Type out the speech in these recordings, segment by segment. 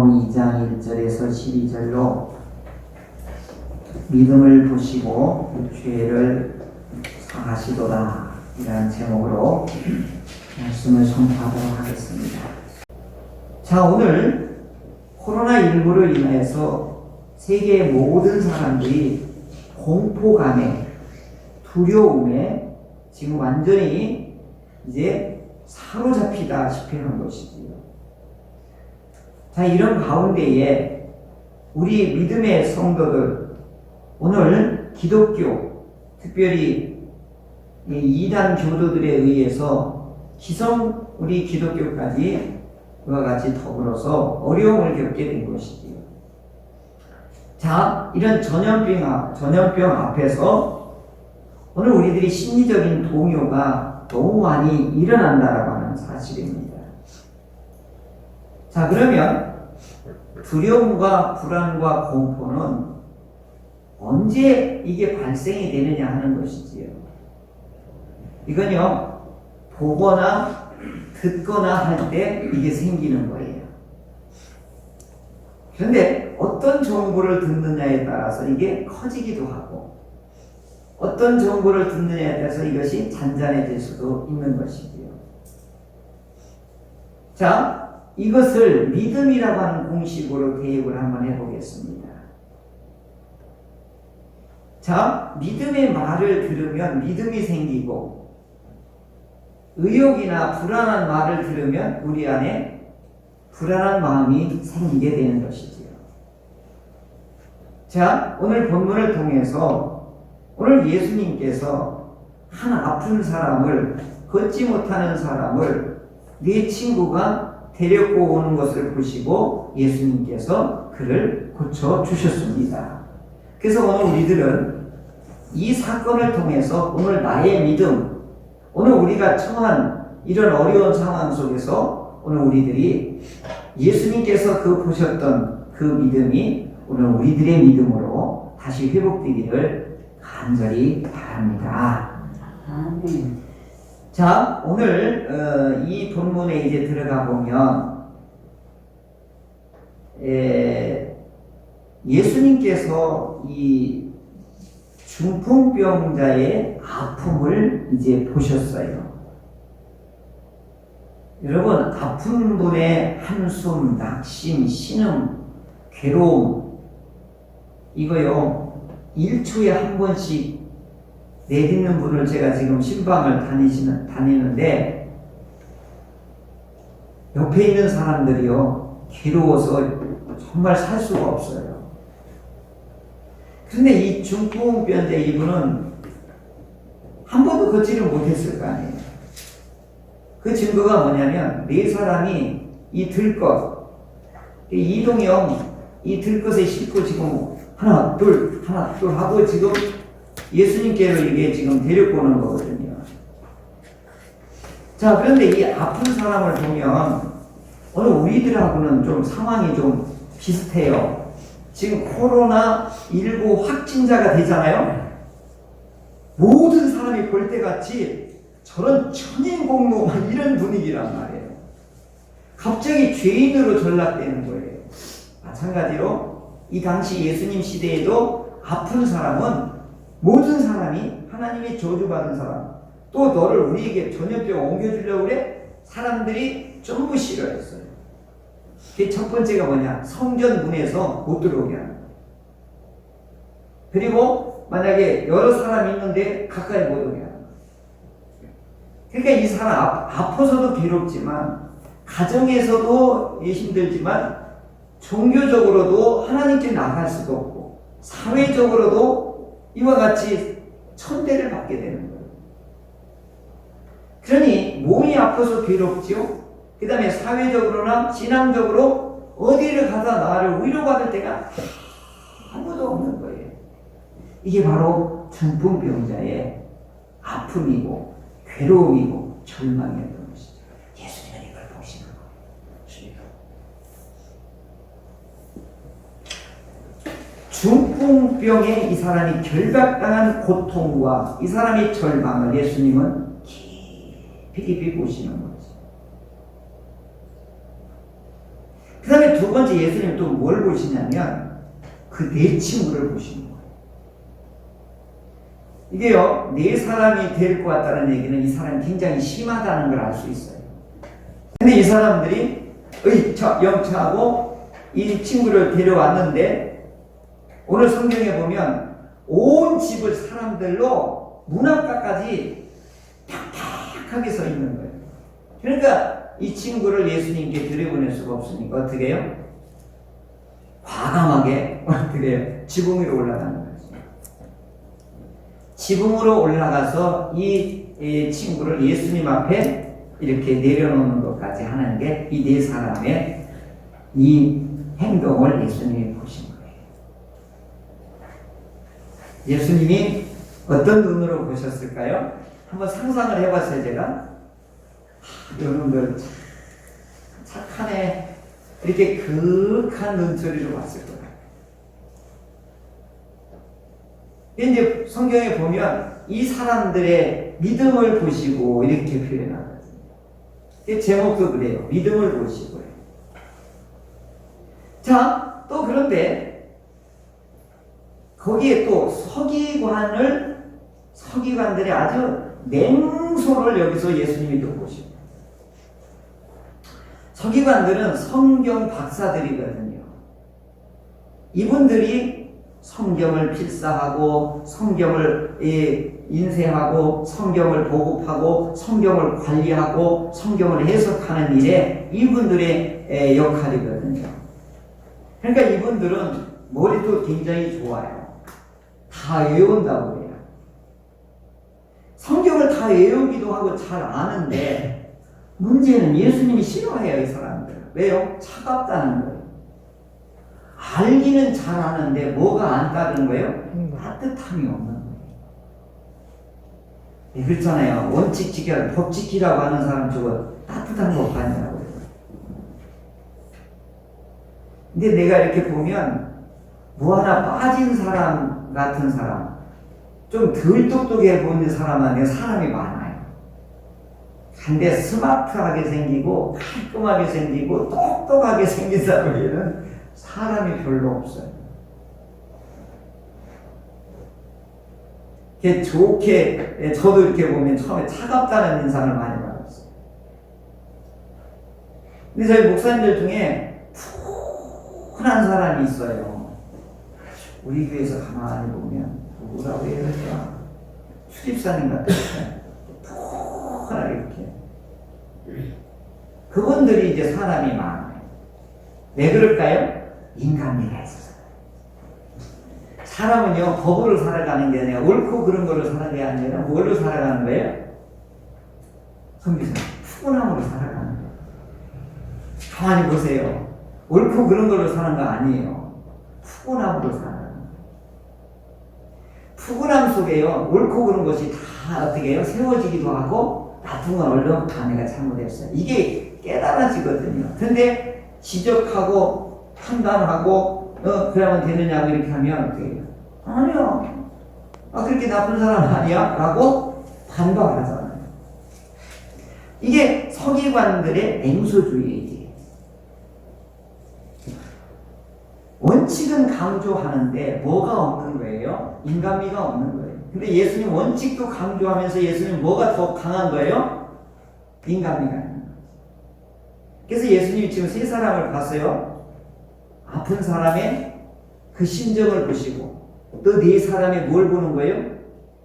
마태복음 2장 1절에서 12절로 믿음을 보시고 죄를 사하시도다 이라는 제목으로 말씀을 선포하도록 하겠습니다. 자, 오늘 코로나19로 인해서 세계의 모든 사람들이 공포감에 두려움에 지금 완전히 이제 사로잡히다시피 한 것이지요. 자, 이런 가운데에 우리 믿음의 성도들, 오늘 기독교, 특별히 이단 교도들에 의해서 기성 우리 기독교까지 그와 같이 더불어서 어려움을 겪게 된 것이지요. 자, 이런 전염병 앞에서 오늘 우리들이 심리적인 동요가 너무 많이 일어난다라고 하는 사실입니다. 자, 그러면 두려움과 불안과 공포는 언제 이게 발생이 되느냐 하는 것이지요. 이건요, 보거나 듣거나 할 때 이게 생기는 거예요. 그런데 어떤 정보를 듣느냐에 따라서 이게 커지기도 하고, 어떤 정보를 듣느냐에 따라서 이것이 잔잔해질 수도 있는 것이지요. 자, 이것을 믿음이라고 하는 공식으로 대입을 한번 해보겠습니다. 자, 믿음의 말을 들으면 믿음이 생기고, 의욕이나 불안한 말을 들으면 우리 안에 불안한 마음이 생기게 되는 것이지요. 자, 오늘 본문을 통해서 오늘 예수님께서 한 아픈 사람을, 걷지 못하는 사람을 네 친구가 데리고 오는 것을 보시고 예수님께서 그를 고쳐주셨습니다. 그래서 오늘 우리들은 이 사건을 통해서 오늘 나의 믿음, 오늘 우리가 처한 이런 어려운 상황 속에서 오늘 우리들이 예수님께서 보셨던 그 믿음이 오늘 우리들의 믿음으로 다시 회복되기를 간절히 바랍니다. 아멘. 자, 오늘 이 본문에 이제 들어가 보면 예수님께서 이 중풍병자의 아픔을 이제 보셨어요. 여러분, 아픈 분의 한숨, 낙심, 신음, 괴로움, 이거요 1초에 한 번씩 내딛는 분을 제가 지금 신방을 다니는데 옆에 있는 사람들이요 괴로워서 정말 살 수가 없어요. 그런데 이 중풍병자 이분은 한 번도 걷지를 못했을 거 아니에요. 그 증거가 뭐냐면 네 사람이 이 들것, 이동형 이 들것에 싣고 지금 하나 둘 하고 지금 예수님께로 이게 지금 데리고 오는 거거든요. 자, 그런데 이 아픈 사람을 보면 오늘 우리들하고는 좀 상황이 좀 비슷해요. 지금 코로나19 확진자가 되잖아요. 모든 사람이 볼 때 같이 저런 천인공노 이런 분위기란 말이에요. 갑자기 죄인으로 전락되는 거예요. 마찬가지로 이 당시 예수님 시대에도 아픈 사람은 모든 사람이 하나님의 저주받은 사람, 또 너를 우리에게 전염병 옮겨주려고 그래? 사람들이 전부 싫어했어요. 그게 첫 번째가 뭐냐? 성전 문에서 못 들어오게 하는 거예요. 그리고 만약에 여러 사람이 있는데 가까이 못 오게 하는 거예요. 그러니까 이 사람 아파서도 괴롭지만, 가정에서도 힘들지만, 종교적으로도 하나님께 나갈 수도 없고, 사회적으로도 이와 같이 천대를 받게 되는 거예요. 그러니 몸이 아파서 괴롭지요. 그 다음에 사회적으로나 신앙적으로 어디를 가다 나를 위로받을 때가 아무도 없는 거예요. 이게 바로 중풍병자의 아픔이고 괴로움이고 절망이었던 것이죠. 예수님은 이걸 보시는 거예요. 중풍병에 이 사람이 결박당한 고통과 이 사람의 절망을 예수님은 깊이 보시는 거죠. 그 다음에 두 번째 예수님 또 뭘 보시냐면 그 네 친구를 보시는 거예요. 이게요, 네 사람이 될 것 같다는 얘기는 이 사람이 굉장히 심하다는 걸 알 수 있어요. 근데 이 사람들이 영차하고 이 친구를 데려왔는데 오늘 성경에 보면 온 집을 사람들로 문 앞까지 탁탁하게 서 있는 거예요. 그러니까 이 친구를 예수님께 들여보낼 수가 없으니까 어떻게 해요? 과감하게 어떻게 해요? 지붕 위로 올라가는 거죠. 지붕으로 올라가서 이 친구를 예수님 앞에 이렇게 내려놓는 것까지 하는 게 이 네 사람의 이 행동을 예수님이 보신 거예요. 예수님이 어떤 눈으로 보셨을까요? 한번 상상을 해봤어요, 제가. 여러분들 착하네. 이렇게 그윽한 눈초리로 봤을 거예요. 이제 성경에 보면 이 사람들의 믿음을 보시고 이렇게 표현하거든요. 제목도 그래요. 믿음을 보시고요. 자, 또 그런데 거기에 또 서기관들의 아주 맹소를 여기서 예수님이 또 보십니다. 서기관들은 성경 박사들이거든요. 이분들이 성경을 필사하고 성경을 인쇄하고 성경을 보급하고 성경을 관리하고 성경을 해석하는 일에 이분들의 역할이거든요. 그러니까 이분들은 머리도 굉장히 좋아요. 다 외운다고 해요. 성경을 다 외우기도 하고 잘 아는데 문제는 예수님이 싫어해요, 이 사람들. 왜요? 차갑다는 거예요. 알기는 잘 아는데 뭐가 안 따르는 거예요? 따뜻함이 없는 거예요. 네, 그렇잖아요. 원칙 지켜라, 법 지키라고 하는 사람 저거 따뜻한 거 아니라고 해요. 근데 내가 이렇게 보면 뭐 하나 빠진 사람 같은 사람, 좀 덜 똑똑해 보이는 사람은 사람이 많아요. 근데 스마트하게 생기고 깔끔하게 생기고 똑똑하게 생긴 사람에는 사람이 별로 없어요. 좋게, 저도 이렇게 보면 처음에 차갑다는 인상을 많이 받았어요. 근데 저희 목사님들 중에 푸근한 사람이 있어요. 우리 교회에서 가만히 보면 뭐라고 해야 될까? 출입사님 같은 푸근하게 이렇게. 그분들이 이제 사람이 많아요. 왜 그럴까요? 인간미가 있어서. 사람은요, 법으로 살아가는 게 아니라 옳고 그런 걸로 사는 게 아니라 뭘로 살아가는 거예요? 성비상 푸근함으로 살아가는 거예요. 가만히 보세요. 옳고 그런 걸로 사는 거 아니에요. 푸근함으로 살아가는 거예요. 푸근함 속에요, 옳고 그런 것이 다 어떻게 해요? 세워지기도 하고 나쁜 건 얼른 다 내가 잘못했어요. 이게 깨달아지거든요. 근데 지적하고 판단하고 그러면 되느냐고 이렇게 하면 어떻게 해요? 아니야. 그렇게 나쁜 사람 아니야? 라고 반박을 하잖아요. 이게 서기관들의 냉소주의이지. 원칙은 강조하는데 뭐가 없는 거예요? 인간미가 없는 거예요. 근데 예수님 원칙도 강조하면서 예수님 뭐가 더 강한 거예요? 인간미가 있는 거예요. 그래서 예수님이 지금 세 사람을 봤어요. 아픈 사람의 그 심정을 보시고 또 네 사람이 뭘 보는 거예요?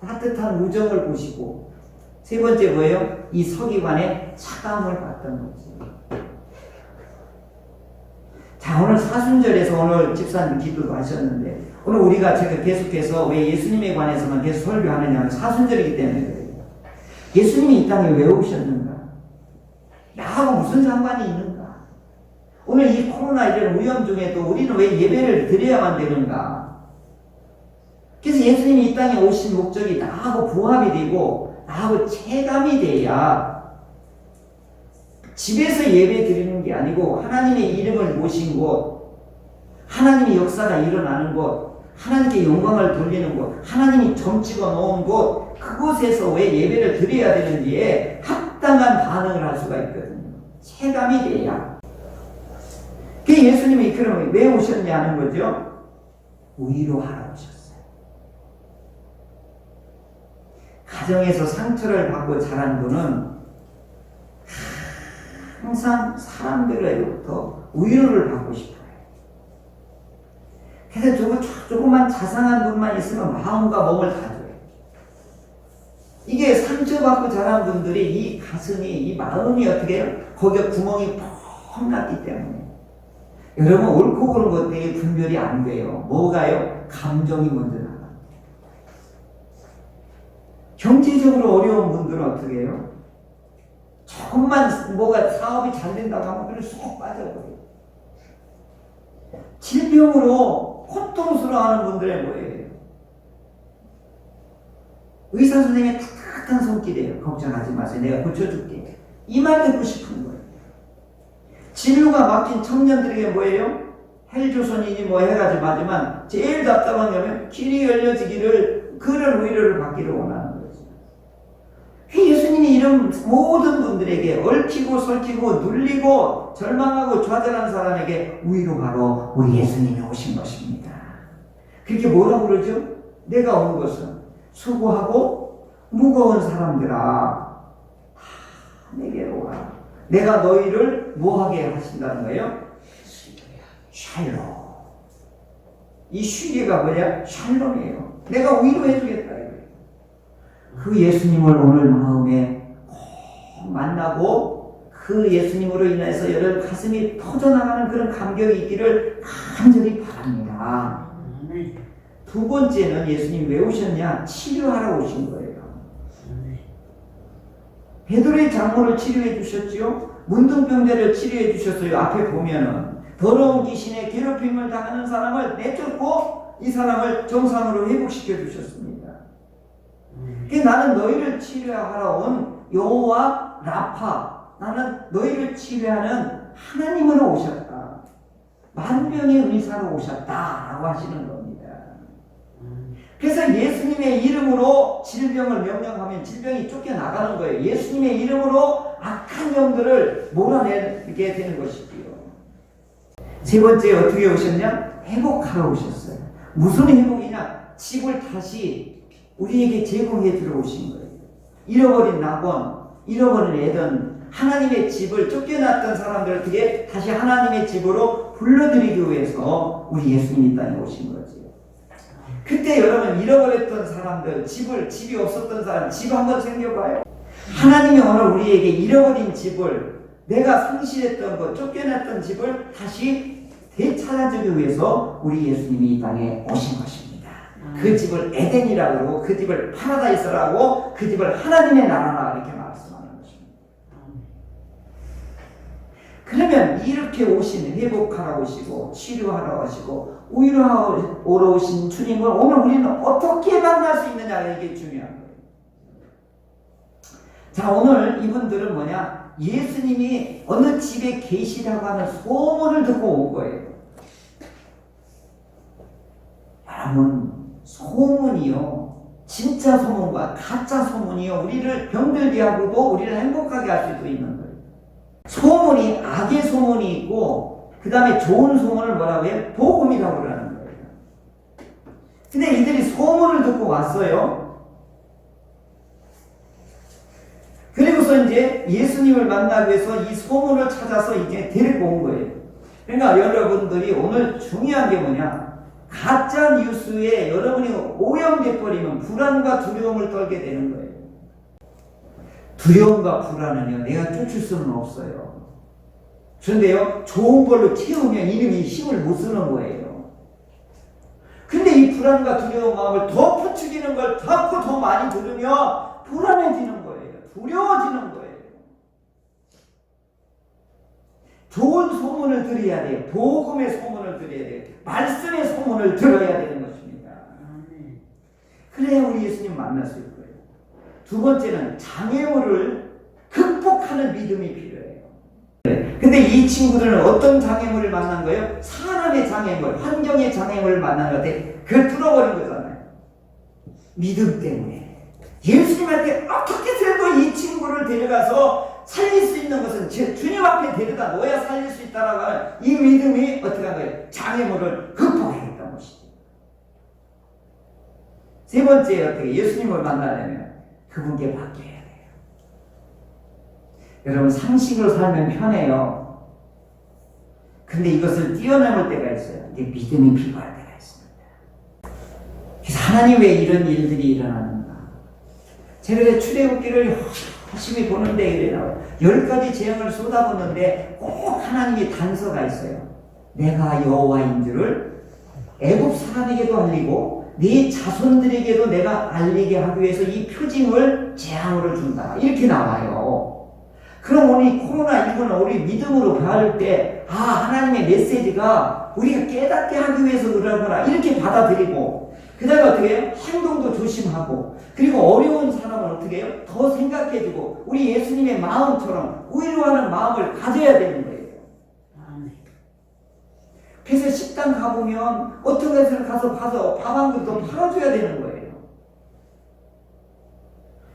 따뜻한 우정을 보시고 세 번째 뭐예요? 이 서기관의 차가움을 봤던 거지. 자, 오늘 사순절에서 오늘 집사님 기도도 하셨는데 오늘 우리가 제가 계속해서 왜 예수님에 관해서만 계속 설교하느냐면 사순절이기 때문에 그래요. 예수님이 이 땅에 왜 오셨는가? 나하고 무슨 상관이 있는가? 오늘 이 코로나 이런 위험 중에도 우리는 왜 예배를 드려야만 되는가? 그래서 예수님이 이 땅에 오신 목적이 나하고 부합이 되고 나하고 체감이 돼야 집에서 예배 드리는 게 아니고 하나님의 이름을 모신 곳, 하나님의 역사가 일어나는 곳, 하나님께 영광을 돌리는 곳, 하나님이 점 찍어 놓은 곳, 그곳에서 왜 예배를 드려야 되는지에 합당한 반응을 할 수가 있거든요. 체감이 돼야. 그 예수님이 그러면 왜 오셨냐는 거죠? 위로하러 오셨어요. 가정에서 상처를 받고 자란 분은 항상 사람들로부터 위로를 받고 싶어요. 그래서 조그만 자상한 분만 있으면 마음과 몸을 다 줘요. 이게 상처받고 자란 분들이 이 가슴이, 이 마음이 어떻게 해요? 거기에 구멍이 펑 났기 때문에. 여러분, 옳고 그른 것들이 분별이 안 돼요. 뭐가요? 감정이 먼저 나가. 경제적으로 어려운 분들은 어떻게 해요? 조금만 뭐가 사업이 잘 된다고 하면 그냥 쏙 빠져버려요. 질병으로 고통스러워하는 분들의 뭐예요? 의사 선생님의 따뜻한 손길이에요. 걱정하지 마세요. 내가 고쳐줄게. 이 말 듣고 싶은 거예요. 진료가 막힌 청년들에게 뭐예요? 헬조선이니 뭐 해가지고 맞지만 제일 답답한 거면 길이 열려지기를, 그런 위로를 받기를 원하는 거죠. 예수님이 이런 모든 분들에게 얽히고 설키고 눌리고 절망하고 좌절한 사람에게 위로하러 우리 예수님이 오신 것입니다. 그렇게 뭐라고 그러죠? 내가 온 것은 수고하고 무거운 사람들아 내게로 와. 내가 너희를 뭐하게 하신다는 거예요? 샬롬. 이 쉬게가 뭐냐? 샬롬이에요. 내가 위로해 주겠다. 그 예수님을 오늘 마음에 꼭 만나고 그 예수님으로 인해서 여러분 가슴이 터져나가는 그런 감격이 있기를 간절히 바랍니다. 두 번째는 예수님 왜 오셨냐? 치료하러 오신 거예요. 베드로의 장모를 치료해 주셨지요. 문둥병자를 치료해 주셨어요. 앞에 보면은 더러운 귀신의 괴롭힘을 당하는 사람을 내쫓고 이 사람을 정상으로 회복시켜 주셨습니다. 나는 너희를 치료하러 온 여호와 라파, 나는 너희를 치료하는 하나님으로 오셨다. 만병의 의사로 오셨다라고 하시는 겁니다. 그래서 예수님의 이름으로 질병을 명령하면 질병이 쫓겨나가는 거예요. 예수님의 이름으로 악한 영들을 몰아내게 되는 것이지요. 세 번째 어떻게 오셨냐? 회복하러 오셨어요. 무슨 회복이냐? 집을 다시 우리에게 제공해 주러 오신 거예요. 잃어버린 낙원, 잃어버린 에덴, 하나님의 집을 쫓겨났던 사람들을 어떻게 다시 하나님의 집으로 불러들이기 위해서 우리 예수님이 땅에 오신 거죠. 그때 여러분 잃어버렸던 사람들, 집이 없었던 사람, 집 한번 생겨봐요. 하나님이 오늘 우리에게 잃어버린 집을, 내가 상실했던 것, 쫓겨났던 집을 다시 되찾아주기 위해서 우리 예수님이 이 땅에 오신 것입니다. 그 집을 에덴이라고 그러고 그 집을 파라다이스라고, 그 집을 하나님의 나라라 이렇게 말씀하는 것입니다. 그러면 이렇게 오신, 회복하러 오시고 치료하러 오시고 위로하러 오신 주님을 오늘 우리는 어떻게 만날 수 있느냐, 이게 중요한 거예요. 자, 오늘 이분들은 뭐냐? 예수님이 어느 집에 계시다고 하는 소문을 듣고 온 거예요. 여러분, 소문이요, 진짜 소문과 가짜 소문이요, 우리를 병들게 하고도 우리를 행복하게 할 수도 있는 거예요. 소문이 악의 소문이 있고 그 다음에 좋은 소문을 뭐라고 해요? 복음이라고 그러는 거예요. 근데 이들이 소문을 듣고 왔어요. 그리고서 이제 예수님을 만나기 위해서 이 소문을 찾아서 이제 데리고 온 거예요. 그러니까 여러분들이 오늘 중요한 게 뭐냐? 가짜 뉴스에 여러분이 오염돼 버리면 불안과 두려움을 떨게 되는 거예요. 두려움과 불안은요, 내가 쫓을 수는 없어요. 그런데요, 좋은 걸로 채우면 이름이 힘을 못 쓰는 거예요. 근데 이 불안과 두려운 마음을 더 부추기는 걸 자꾸 더 많이 들으면 불안해지는 거예요. 두려워지는 거예요. 좋은 소문을 들어야 돼요. 복음의 소문을 들어야 돼요. 말씀의 소문을 들어야 되는 것입니다. 그래야 우리 예수님 만날 수 있을 거예요. 두 번째는 장애물을 극복하는 믿음이 필요해요. 근데 이 친구들은 어떤 장애물을 만난 거예요? 사람의 장애물, 환경의 장애물을 만난 건데 그걸 뚫어버린 거잖아요. 믿음 때문에. 예수님한테 어떻게 해도 이 친구를 데려가서 살릴 수 있는 것은 주님 앞에 데려다 놓아야 살릴 수 있다라고 하는 이 믿음이 어떻게 한 거예요? 장애물을 극복하겠다는 것이죠. 세 번째, 어떻게 예수님을 만나려면 그분께 맡겨야 돼요. 여러분, 상식으로 살면 편해요. 근데 이것을 뛰어넘을 때가 있어요. 이게 믿음이 필요할 때가 있습니다. 그래서 하나님 왜 이런 일들이 일어나는가? 제가 출애굽기를 열심히 보는데 이래요. 10가지 재앙을 쏟아붓는데 꼭 하나님의 단서가 있어요. 내가 여호와인 줄을 애굽 사람에게도 알리고 네 자손들에게도 내가 알리게 하기 위해서 이 표징을 재앙으로 준다. 이렇게 나와요. 그럼 우리 코로나19는 우리 믿음으로 배울 때, 하나님의 메시지가 우리가 깨닫게 하기 위해서 그러구나. 이렇게 받아들이고, 그 다음에 어떻게 해요? 행동도 조심하고, 그리고 어려운 사람을 어떻게 해요? 더 생각해주고, 우리 예수님의 마음처럼 위로하는 마음을 가져야 되는 거예요. 그래서 식당 가보면 어떤 데서 가서 밥 한 그릇 더 팔아줘야 되는 거예요.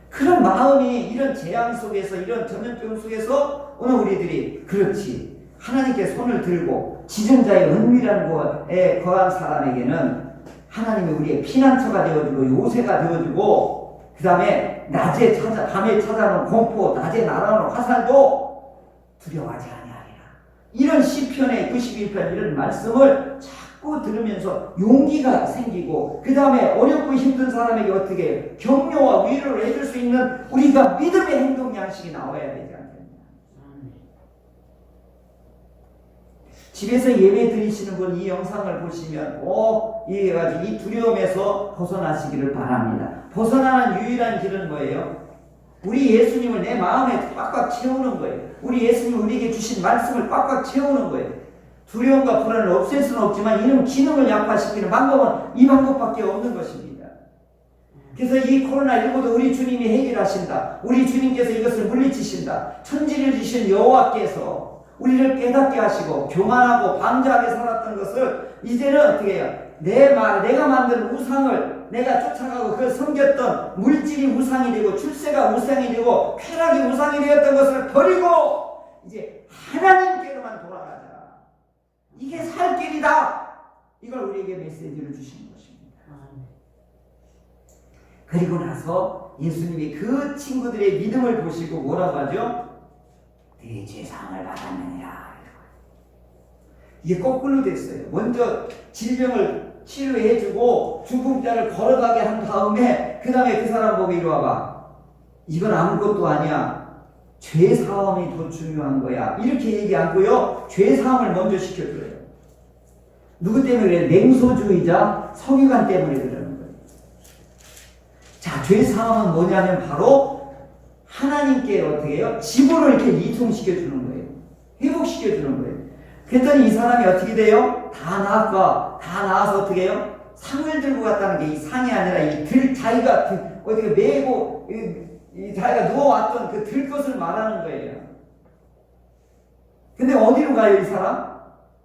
그런 마음이 이런 재앙 속에서, 이런 전염병 속에서 오늘 우리들이 그렇지, 하나님께 손을 들고 지존자의 은밀한 곳에 거한 사람에게는 하나님이 우리의 피난처가 되어주고 요새가 되어주고, 그 다음에 밤에 찾아오는 공포, 낮에 날아오는 화살도 두려워하지 않아요. 이런 시편의 91편 이런 말씀을 자꾸 들으면서 용기가 생기고, 그 다음에 어렵고 힘든 사람에게 어떻게 격려와 위로를 해줄 수 있는 우리가 믿음의 행동 양식이 나와야 되지 않겠냐. 집에서 예배 드리시는 분 이 영상을 보시면 이 두려움에서 벗어나시기를 바랍니다. 벗어나는 유일한 길은 뭐예요? 우리 예수님을 내 마음에 꽉꽉 채우는 거예요. 우리 예수님 우리에게 주신 말씀을 꽉꽉 채우는 거예요. 두려움과 불안을 없앨 수는 없지만 이는 기능을 약화시키는 방법은 이 방법밖에 없는 것입니다. 그래서 이 코로나19도 우리 주님이 해결하신다. 우리 주님께서 이것을 물리치신다. 천지를 지신 여호와께서 우리를 깨닫게 하시고 교만하고 방자하게 살았던 것을 이제는 어떻게 해요? 내가 만든 우상을 내가 쫓아가고 그걸 섬겼던 물질이 우상이 되고 출세가 우상이 되고 쾌락이 우상이 되었던 것을 버리고 이제 하나님께로만 돌아가자. 이게 살 길이다. 이걸 우리에게 메시지를 주시는 것입니다. 그리고 나서 예수님이 그 친구들의 믿음을 보시고 뭐라고 하죠? 네 죄사함을 받았느니라. 이게 거꾸로 됐어요. 먼저 질병을 치료해주고 중풍자를 걸어가게 한 다음에 그 다음에 그 사람 보고 이리 와봐. 이건 아무것도 아니야. 죄사함이 더 중요한 거야. 이렇게 얘기 않고요. 죄사함을 먼저 시켜줘요. 누구 때문에 그래? 냉소주의자 서기관 때문에 그러는 거예요. 자, 죄사함은 뭐냐면 바로 하나님께 어떻게 해요? 집으로 이렇게 이송시켜주는 거예요. 회복시켜주는 거예요. 그랬더니 이 사람이 어떻게 돼요? 다 나아서 어떻게 해요? 상을 들고 갔다는 게 이 상이 아니라 자기가 어떻게 메고 자기가 누워왔던 그 들것을 말하는 거예요. 근데 어디로 가요, 이 사람?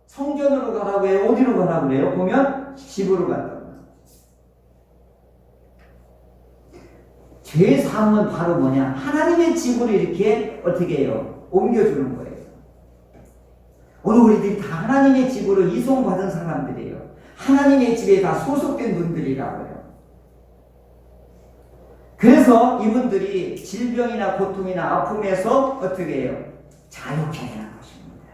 성전으로 가라고 해요? 어디로 가라고 그래요? 보면 집으로 간다고. 죄 사함은 바로 뭐냐? 하나님의 집으로 이렇게 어떻게 해요? 옮겨주는 거예요. 오늘 우리들이 다 하나님의 집으로 이송받은 사람들이에요. 하나님의 집에 다 소속된 분들이라고요. 그래서 이분들이 질병이나 고통이나 아픔에서 어떻게 해요? 자유케 되는 것입니다.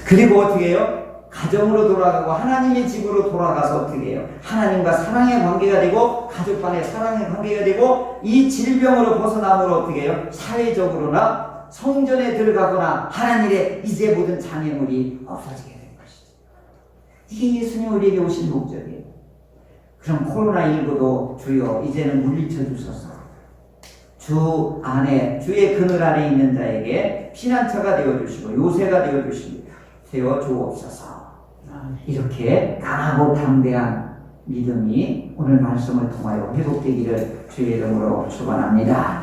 그리고 어떻게 해요? 가정으로 돌아가고 하나님의 집으로 돌아가서 어떻게 해요? 하나님과 사랑의 관계가 되고 가족 간의 사랑의 관계가 되고 이 질병으로 벗어남으로 어떻게 해요? 사회적으로나 성전에 들어가거나 하는 일에 이제 모든 장애물이 없어지게 된 것이죠. 이게 예수님 우리에게 오신 목적이에요. 그럼 코로나19도 주여 이제는 물리쳐 주소서. 주 안에 주의 그늘 안에 있는 자에게 피난처가 되어주시고 요새가 되어주시고 되어주옵소서. 이렇게 강하고 담대한 믿음이 오늘 말씀을 통하여 회복되기를 주의 이름으로 축원합니다.